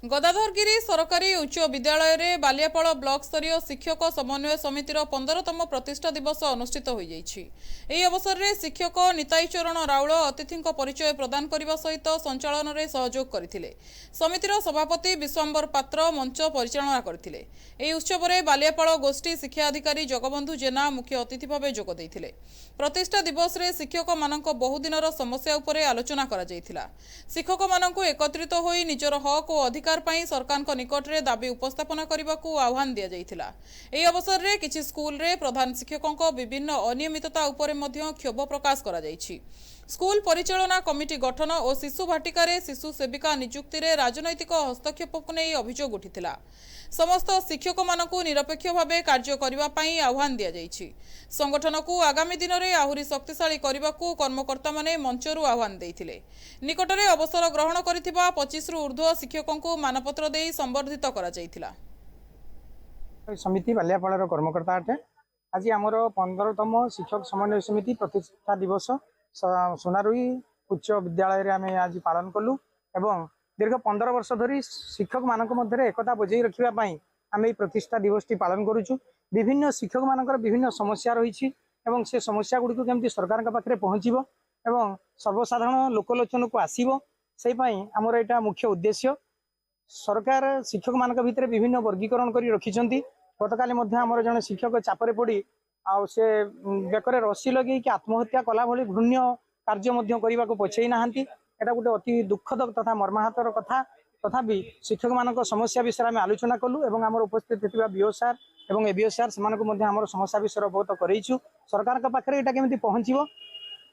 गदाधरगिरी सरकारी उच्च विद्यालय रे बालियापाड़ ब्लॉक स्तरीय शिक्षक समन्वय समितिर 15तम प्रतिष्ठा दिवस अनुष्ठित हो जाइछि। अवसर में शिक्षक निताई चरण राउल अतिथि परिचय प्रदान करने सहित संचालन में सहयोग करथिले। समितिर सभापति विश्वम्बर पात्र मंच परिचालना करथिले। एही उत्सव में बालियापाड़ गोष्ठी शिक्षा अधिकारी जगबंधु जेना मुख्य अतिथि भाव जोग देथिले। प्रतिष्ठा दिवस रे शिक्षक मानक बहुदिनर समस्या उपरे आलोचना करा जायथिला। शिक्षक मानक एकत्रित होई निजर हक और अधिकार सरकार निकट में दाबी उपस्थापन करने को आह्वान दि जाइथिला। एही अवसर में किछि स्कूल रे प्रधान शिक्षकों विभिन्न अनियमितता उपरे मध्य क्षोभ प्रकाश करा जाइछि। स्कूल परिचालना कमिटी गठन और शिशु भाटिका शिशु सेविका नियुक्ति रे राजनैतिक हस्तक्षेप को नहीं अभियोग उठिथिला। समस्त शिक्षक मानकु निरपेक्ष भावे कार्य करबा पई आह्वान दिया जाइछि। संगठन को आगामी दिन में आहुरी शक्तिशाली करने को कर्मकर्ता माने मंचरू आह्वान देइथिले। निकटरे अवसर ग्रहण करिथिबा 25 रु ऊर्ध्व शिक्षकों को मानपत्र देई संबर्धित करा जाइथिला। समिति बालियापाड़ कर्मकर्ता अटे। आज आमर 15तम शिक्षक समन्वय समिति प्रतिष्ठा दिवस सोनारुई उच्च विद्यालय रे आमे आज पालन कलु एवं दीर्घ 15 वर्ष धरी शिक्षक मानक मध्य एकता बजाई रखिबा पई आमे प्रतिष्ठा दिवस टी पालन करूछु। विभिन्न शिक्षक मानकर विभिन्न समस्या रही एवं से समस्या गुड़ी को केमती सरकार का पाखरे पहुँचबो एवं सर्वसाधारण लोकलोचन को आसीबो से पई हमर एटा मुख्य उद्देश्य। सरकार शिक्षक मानक भितर विभिन्न वर्गीकरण करी रखिछंती। गतकाली मध्य हमर जने शिक्षक चापरे पड़ी आ से बेकरे रस्सी लगे कि आत्महत्या कला भली घृण्य कार्य मध्य करने को पछई नाहांती। एटा गोटे अति दुखद तथा मर्माहतर कथा। तथापि शिक्षक मानक समस्या विषय में आलोचना कलु एवं आमर उपस्थित थिबा बीओ सार एवं एबीओ सार सेमानक मध्य आमर समस्या विषय अवगत करैछु। सरकार का पाखरे एटा केमिति पहुँचबो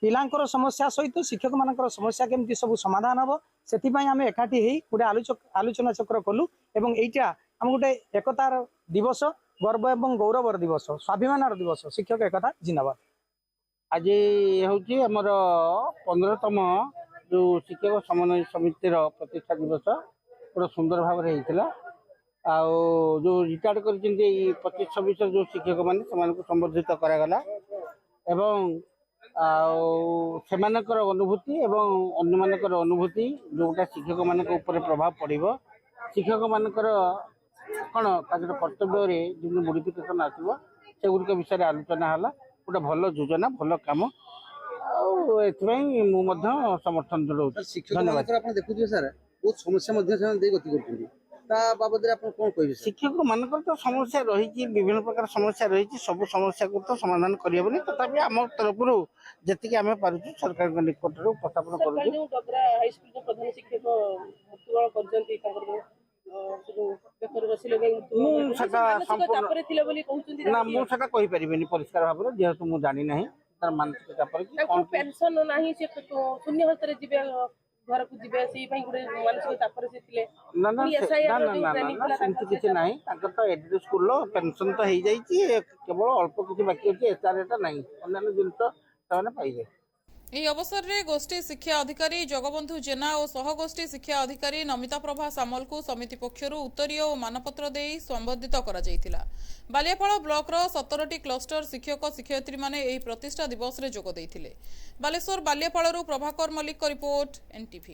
पिलांकर समस्या सहित शिक्षक मानकर समस्या केमिति सब समाधान हबो सेति पई आमे एकाठी हेई गोटे आलोचना चक्र कलु एवं एइटा हम गोटे एकतार दिवस गर्व एवं गौरवर दिवस स्वाभिमानर दिवस शिक्षक एकता जिंदाबाद। आज हूँ आमर 15तम जो शिक्षक समन्वय समितिर प्रतिष्ठा दिवस पूरा सुंदर भाव में होता जो रिटायर्ड कर 25-26 जो शिक्षक मैंने संबर्धित करागला एवं सेमानकर अनुभूति एवं अन्य मानकर अनुभूति जोटा शिक्षक मान प्रभाव पड़ो शिक्षक मानकर कौन कर्तव्य जो मोडिफिकेशन आसो से गुड़िक विषय आलोचना है गोटे भल योजना भल कम समर्थन जोड़ शिक्षक देखुए सर बहुत समस्या बाबद कौन कह शिक्षक मान तो समस्या रही विभिन्न प्रकार समस्या रही सब समस्या को तो समाधान करहबनी तथापि आम तरफ जी आम पार्छ सरकार निकट में उपस्थापन कर कहीपरि परिष्कार भाव में जेहेतु मुझे जानी ना तार मानसिक चाप पेंशन नाही से शून्य हस्ते जीवे घर को जीवे से गोटे मानसिक चाप से थिले सेमती किसी ना तो एडमिट स्कूल पेंशन तो हो जाइए केवल अल्प किसी बाकी अच्छी एचआरएटा ना अन्य जिन पाइबे। ଏହି ଅବସରରେ ଗୋଷ୍ଠୀ ଶିକ୍ଷା ଅଧିକାରୀ ଜଗବନ୍ଧୁ ଜେନା ଓ ସହଗୋଷ୍ଠୀ ଶିକ୍ଷା ଅଧିକାରୀ ନମିତା ପ୍ରଭା ସାମଲକୁ ସମିତି ପକ୍ଷରୁ ଉତ୍ତରୀୟ ଓ ମାନପତ୍ର ଦେଇ ସମ୍ବର୍ଦ୍ଧିତ କରାଯାଇଥିଲା। ବାଲିଆପାଳ ବ୍ଲକର 17ଟି କ୍ଲଷ୍ଟର ଶିକ୍ଷକ ଶିକ୍ଷୟିତ୍ରୀମାନେ ଏହି ପ୍ରତିଷ୍ଠା ଦିବସରେ ଯୋଗ ଦେଇଥିଲେ। ବାଲେଶ୍ୱର ବାଲିଆପାଳରୁ ପ୍ରଭାକର ମଲ୍ଲିକଙ୍କ ରିପୋର୍ଟ, NTV।